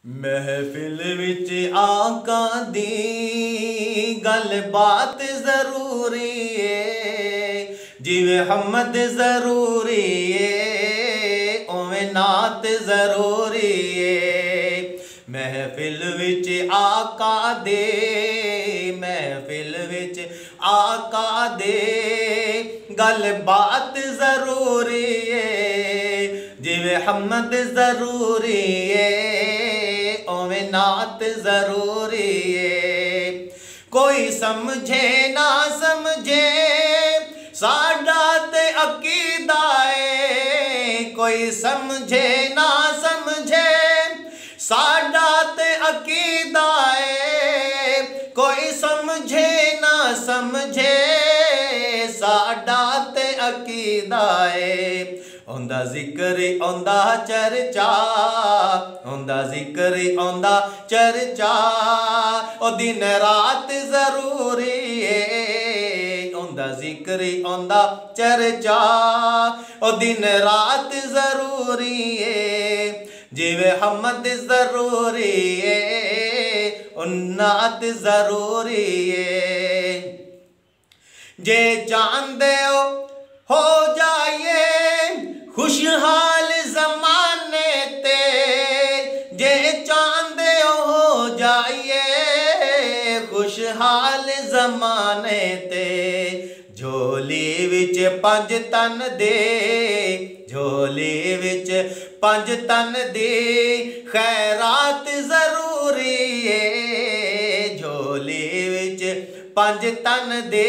महफिल विच आका दी गल बात जरूरी है, जिवें हमद जरूरी है उवें नात जरूरी है। महफिल विच आका दे, महफिल विच आका दे गल बात जरूरी है, जिवें हमद जरूरी है उवें नात जरूरी है। कोई समझे ना समझे साडा ते अकीदा है, कोई समझे ना समझे साडा ते अकीदा है, कोई समझे ना समझे साडा ते अकीदा है। औंदा जिक्र औंदा चर्चा, औंदा जिक्र औंदा चर्चा ओ दिन रात जरूरी है। औंदा जिक्र औंदा चर्चा ओ दिन रात जरूरी है, जिवें हमद जरूरी है उन्नात जरूरी है। जे चांदे हो जाइए खुशहाल जमाने ते, जे चांदे हो जाइए खुशहाल जमाने ते। झोली विच पंज तन दे, झोली विच पंज तन दे खैरात जरूरी है, झोली विच पंज तन दे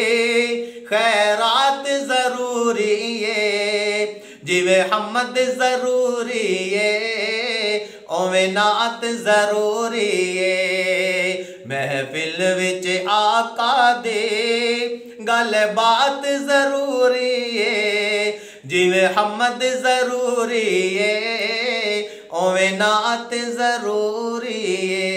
खैरात जरूरी है, जिवें हमद जरूरी है उवें नात जरूरी है। महफिल विच आका दे गल बात जरूरी है, जिवें हमद जरूरी है उवें नात जरूरी है।